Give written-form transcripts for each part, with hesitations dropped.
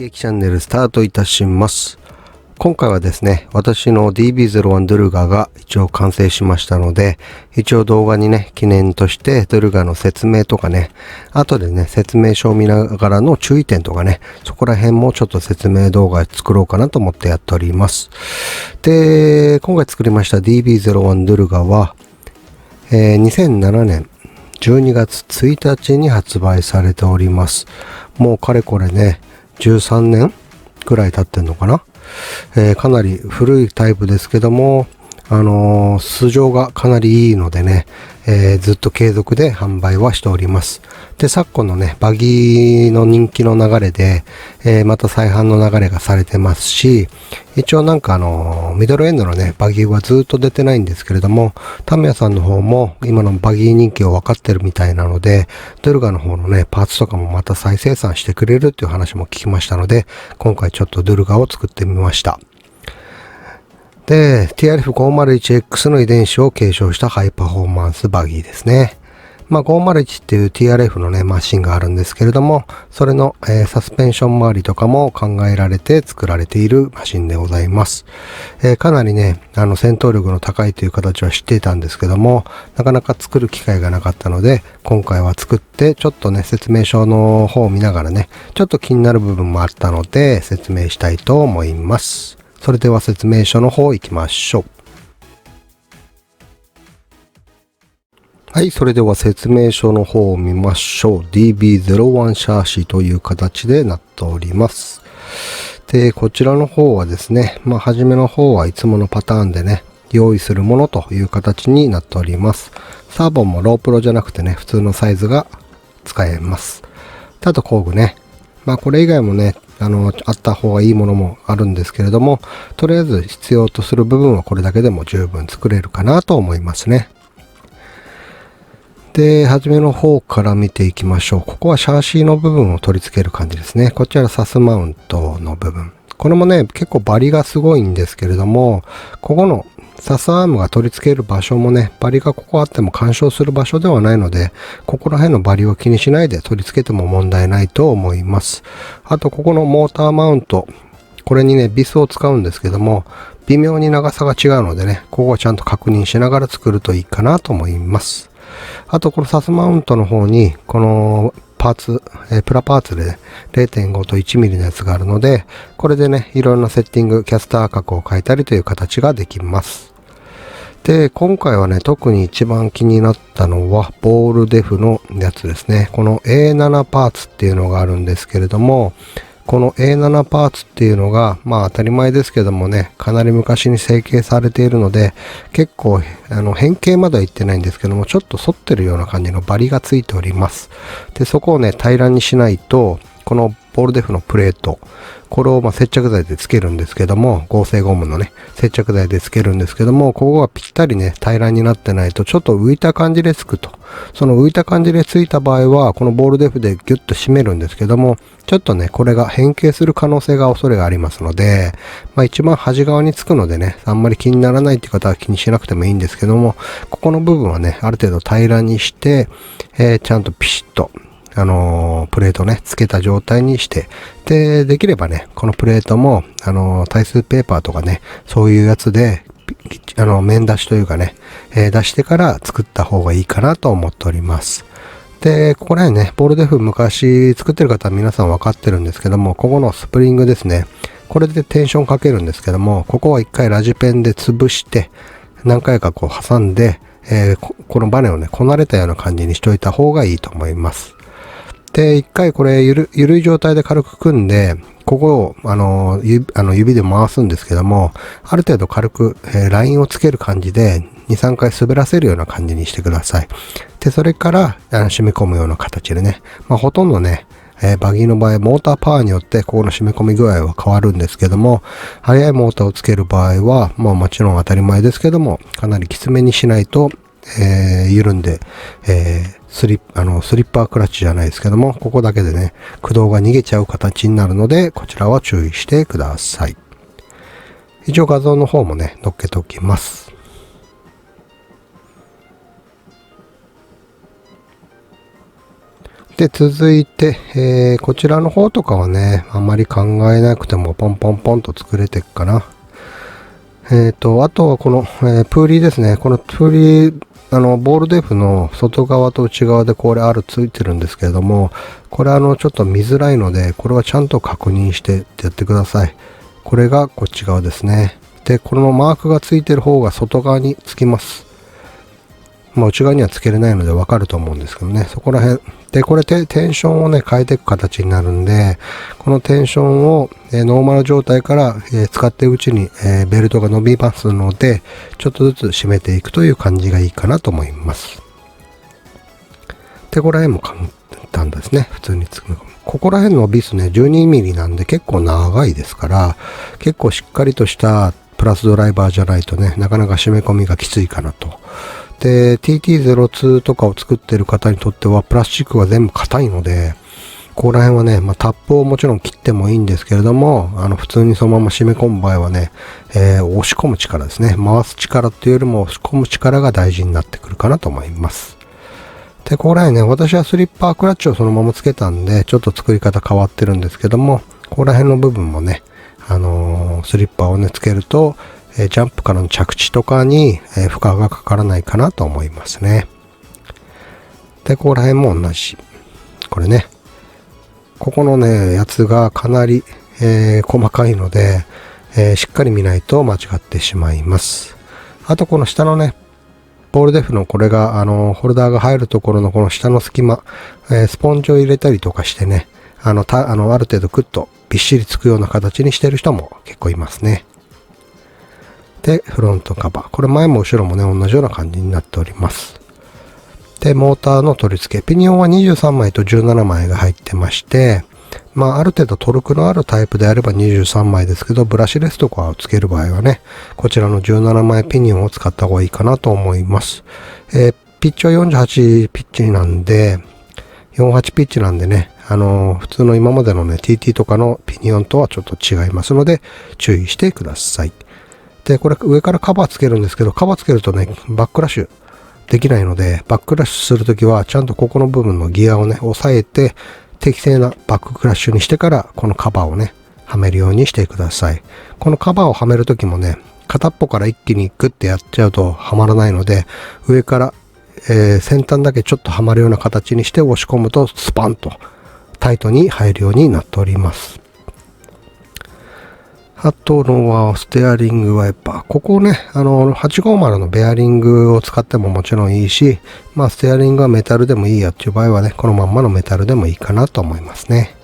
ケーキチャンネルスタートいたします。今回はですね、私の DB01 ドゥルガが一応完成しましたので、一応動画にね、記念としてドゥルガの説明とかね、後でね、説明書を見ながらの注意点とかね、そこら辺もちょっと説明動画作ろうかなと思ってやっております。で、今回作りました DB01 ドゥルガは、2007年12月1日に発売されております。もうかれこれね、13年くらい経ってんのかな。かなり古いタイプですけども、素性がかなりいいのでね、ずっと継続で販売はしております。で、昨今のね、バギーの人気の流れで、また再販の流れがされてますし、一応なんかミドルエンドのね、バギーはずっと出てないんですけれども、タミヤさんの方も今のバギー人気を分かってるみたいなので、ドゥルガの方のね、パーツとかもまた再生産してくれるっていう話も聞きましたので、今回ちょっとドゥルガを作ってみました。で、TRF501X の遺伝子を継承したハイパフォーマンスバギーですね。501っていう TRF のね、マシンがあるんですけれども、それの、サスペンション周りとかも考えられて作られているマシンでございます。かなりね、戦闘力の高いという形は知っていたんですけども、なかなか作る機会がなかったので、今回は作って、ちょっとね、説明書の方を見ながらね、ちょっと気になる部分もあったので、説明したいと思います。それでは説明書の方行きましょう。はい、それでは説明書の方を見ましょう。DB01 シャーシという形でなっております。で、こちらの方はですね、初めの方はいつものパターンでね、用意するものという形になっております。サーボンもロープロじゃなくてね、普通のサイズが使えます。あと工具ね。これ以外もね、あった方がいいものもあるんですけれども、とりあえず必要とする部分はこれだけでも十分作れるかなと思いますね。で、初めの方から見ていきましょう。ここはシャーシーの部分を取り付ける感じですね。こちらサスマウントの部分。これもね、結構バリがすごいんですけれども、ここのサスアームが取り付ける場所もね、バリがここあっても干渉する場所ではないので、ここら辺のバリを気にしないで取り付けても問題ないと思います。あと、ここのモーターマウント。これにね、ビスを使うんですけども、微妙に長さが違うのでね、ここはちゃんと確認しながら作るといいかなと思います。あと、このサスマウントの方に、このパーツ、プラパーツで、ね、0.5 と 1mm のやつがあるので、これでね、いろんなセッティング、キャスター角を変えたりという形ができます。で、今回はね、特に一番気になったのは、ボールデフのやつですね。この A7 パーツっていうのがあるんですけれども、この A7 パーツっていうのが、当たり前ですけどもね、かなり昔に成形されているので、結構、変形までは言ってないんですけども、ちょっと反ってるような感じのバリがついております。で、そこをね、平らにしないと、このボールデフのプレート、これを接着剤でつけるんですけども、合成ゴムのね、接着剤でつけるんですけども、ここがぴったりね、平らになってないと、ちょっと浮いた感じでつくと。その浮いた感じでついた場合は、このボールデフでギュッと締めるんですけども、ちょっとね、これが変形する可能性が恐れがありますので、一番端側につくのでね、あんまり気にならないっていう方は気にしなくてもいいんですけども、ここの部分はね、ある程度平らにして、ちゃんとピシッと、プレートね、つけた状態にして、で、できればね、このプレートも、耐水ペーパーとかね、そういうやつで、面出しというかね、出してから作った方がいいかなと思っております。で、ここら辺ね、ボールデフ昔作ってる方は皆さん分かってるんですけども、ここのスプリングですね。これでテンションかけるんですけども、ここは一回ラジペンで潰して、何回かこう挟んで、このバネをね、こなれたような感じにしといた方がいいと思います。で、一回これゆるい状態で軽く組んで、ここを、指で回すんですけども、ある程度軽く、ラインをつける感じで、2、3回滑らせるような感じにしてください。で、それから、染み込むような形でね、ほとんどね、バギーの場合、モーターパワーによって、ここの染み込み具合は変わるんですけども、速いモーターをつける場合は、もちろん当たり前ですけども、かなりきつめにしないと、緩んで、スリッパークラッチじゃないですけども、ここだけでね、駆動が逃げちゃう形になるので、こちらは注意してください。一応画像の方もね、載っけておきます。で、続いて、こちらの方とかはね、あんまり考えなくてもポンポンポンと作れていくかな。あとはこの、プーリーですね。このプーリー、ボールデフの外側と内側でこれついてるんですけれども、これちょっと見づらいので、これはちゃんと確認してやってください。これがこっち側ですね。で、このマークがついてる方が外側につきます。内側にはつけれないのでわかると思うんですけどね。そこら辺。で、これテンションをね、変えていく形になるんで、このテンションを、ノーマル状態から、使っていくうちに、ベルトが伸びますので、ちょっとずつ締めていくという感じがいいかなと思います。で、ここら辺も簡単ですね。普通に作る。ここら辺のビスね、12mm なんで結構長いですから、結構しっかりとしたプラスドライバーじゃないとね、なかなか締め込みがきついかなと。で、TT02 とかを作ってる方にとってはプラスチックが全部硬いので、ここら辺はね、タップをもちろん切ってもいいんですけれども、普通にそのまま締め込む場合はね、押し込む力ですね。回す力っていうよりも押し込む力が大事になってくるかなと思います。で、ここら辺ね、私はスリッパークラッチをそのままつけたんで、ちょっと作り方変わってるんですけども、ここら辺の部分もね、スリッパーをね、つけると、ジャンプからの着地とかに負荷がかからないかなと思いますね。で、ここら辺も同じ。これね。ここのね、やつがかなり、細かいので、しっかり見ないと間違ってしまいます。あとこの下のね、ボールデフのこれが、ホルダーが入るところのこの下の隙間、スポンジを入れたりとかしてね、ある程度クッとびっしりつくような形にしてる人も結構いますね。で、フロントカバー。これ前も後ろもね、同じような感じになっております。で、モーターの取り付け。ピニオンは23枚と17枚が入ってまして、ある程度トルクのあるタイプであれば23枚ですけど、ブラシレスとかをつける場合はね、こちらの17枚ピニオンを使った方がいいかなと思います。ピッチは48ピッチなんで、48ピッチなんでね、普通の今までのね、TT とかのピニオンとはちょっと違いますので、注意してください。で、これ上からカバーつけるんですけど、カバーつけるとね、バックラッシュできないので、バックラッシュするときは、ちゃんとここの部分のギアをね、押さえて、適正なバッククラッシュにしてから、このカバーをね、はめるようにしてください。このカバーをはめるときもね、片っぽから一気にグッてやっちゃうとはまらないので、上から、先端だけちょっとはまるような形にして押し込むと、スパンとタイトに入るようになっております。あとのは、ステアリングワイパー。ここね、850のベアリングを使ってももちろんいいし、ステアリングはメタルでもいいやっていう場合はね、このまんまのメタルでもいいかなと思いますね。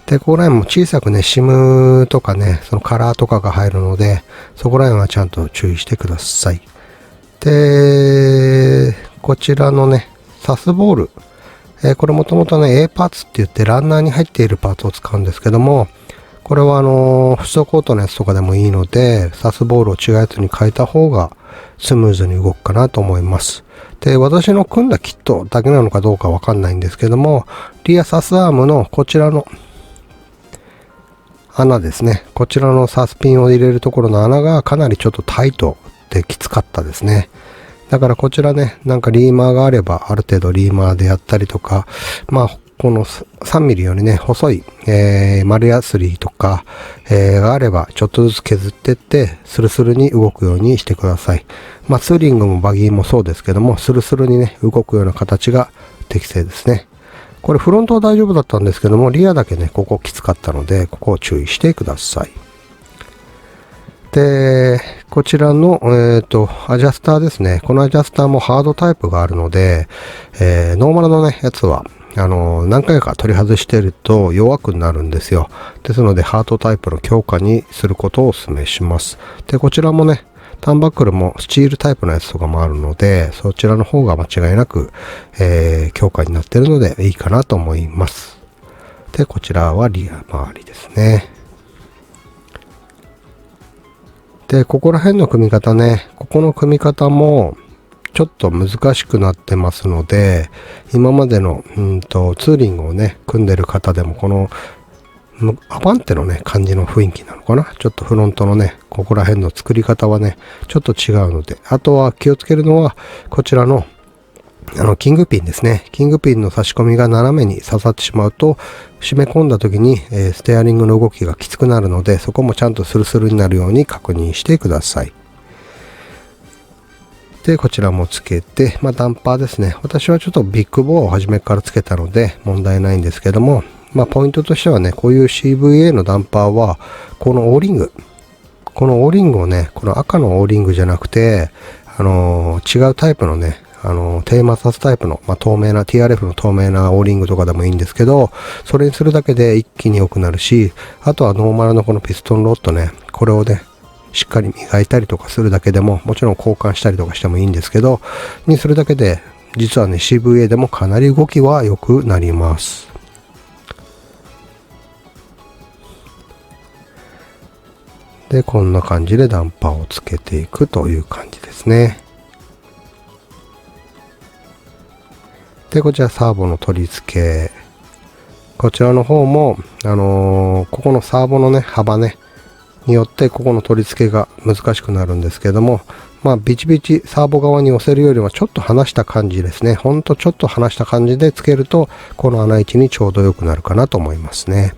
で、ここら辺も小さくね、シムとかね、そのカラーとかが入るので、そこら辺はちゃんと注意してください。で、こちらのね、サスボール。これもともとね、A パーツって言ってランナーに入っているパーツを使うんですけども、これはフッ素コートのやつとかでもいいので、サスボールを違うやつに変えた方がスムーズに動くかなと思います。で、私の組んだキットだけなのかどうかわかんないんですけども、リアサスアームのこちらの穴ですね。こちらのサスピンを入れるところの穴がかなりちょっとタイトできつかったですね。だからこちらね、なんかリーマーがあれば、ある程度リーマーでやったりとか、この3ミリよりね、細い、丸ヤスリとか、があれば、ちょっとずつ削っていって、スルスルに動くようにしてください。ツーリングもバギーもそうですけども、スルスルにね、動くような形が適正ですね。これフロントは大丈夫だったんですけども、リアだけね、ここきつかったので、ここを注意してください。で、こちらの、アジャスターですね。このアジャスターもハードタイプがあるので、ノーマルのね、やつは、何回か取り外してると弱くなるんですよ。ですので、ハートタイプの強化にすることをお勧めします。で、こちらもね、ターンバックルもスチールタイプのやつとかもあるので、そちらの方が間違いなく、強化になっているのでいいかなと思います。で、こちらはリア周りですね。で、ここら辺の組み方ね、ここの組み方もちょっと難しくなってますので、今までのツーリングをね、組んでる方でもこのアバンテのね、感じの雰囲気なのかな。ちょっとフロントのね、ここら辺の作り方はね、ちょっと違うので、あとは気をつけるのは、こちらのキングピンですね。キングピンの差し込みが斜めに刺さってしまうと、締め込んだ時に、ステアリングの動きがきつくなるので、そこもちゃんとスルスルになるように確認してください。で、こちらもつけて、ダンパーですね。私はちょっとビッグボアを初めからつけたので問題ないんですけども、ポイントとしてはね、こういう CVA のダンパーは、この O リングをね、この赤の O リングじゃなくて、違うタイプのね、低摩擦タイプの、透明な、TRF の透明な O リングとかでもいいんですけど、それにするだけで一気に良くなるし、あとはノーマルのこのピストンロッドね、これをね、しっかり磨いたりとかするだけでも、もちろん交換したりとかしてもいいんですけど、にするだけで、実はね、CVA でもかなり動きは良くなります。で、こんな感じでダンパーをつけていくという感じですね。で、こちらサーボの取り付け。こちらの方も、ここのサーボのね、幅ね、によってここの取り付けが難しくなるんですけども、ビチビチサーボ側に寄せるよりはちょっと離した感じですね。ほんとちょっと離した感じでつけると、この穴位置にちょうど良くなるかなと思いますね。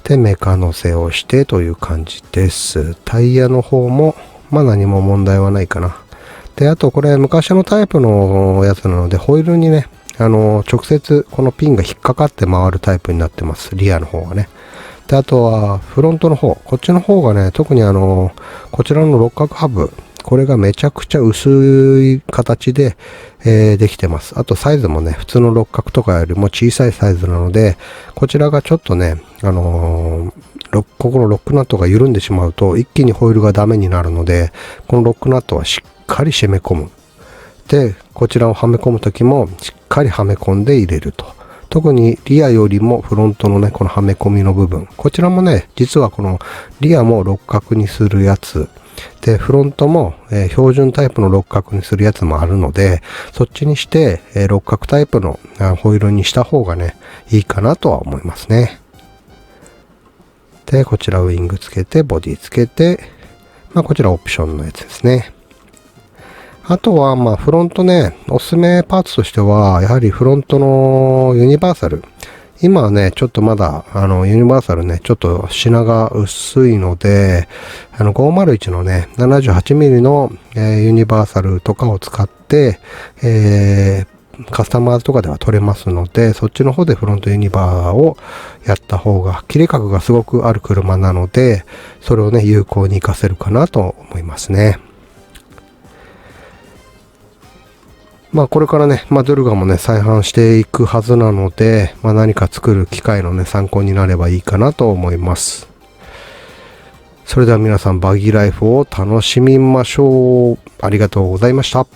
で、メカ乗せをしてという感じです。タイヤの方も、何も問題はないかな。で、あとこれ昔のタイプのやつなので、ホイールにね、直接このピンが引っかかって回るタイプになってます。リアの方がね。で、あとはフロントの方。こっちの方がね、特にこちらの六角ハブ。これがめちゃくちゃ薄い形で、できてます。あとサイズもね、普通の六角とかよりも小さいサイズなので、こちらがちょっとね、ここのロックナットが緩んでしまうと、一気にホイールがダメになるので、このロックナットはしっかり締め込む。で、こちらをはめ込むときも、しっかりはめ込んで入れると。特にリアよりもフロントのね、このはめ込みの部分。こちらもね、実はこのリアも六角にするやつ。で、フロントも、標準タイプの六角にするやつもあるので、そっちにして、六角タイプのホイールにした方がね、いいかなとは思いますね。で、こちらウイングつけて、ボディつけて、こちらオプションのやつですね。あとは、フロントね、おすすめパーツとしては、やはりフロントのユニバーサル。今はね、ちょっとまだ、ユニバーサルね、ちょっと品が薄いので、501のね、78mm の、ユニバーサルとかを使って、カスタマーズとかでは取れますので、そっちの方でフロントユニバーをやった方が、切れ角がすごくある車なので、それをね、有効に活かせるかなと思いますね。これからね、ドゥルガもね、再販していくはずなので、何か作る機会のね、参考になればいいかなと思います。それでは皆さん、バギーライフを楽しみましょう。ありがとうございました。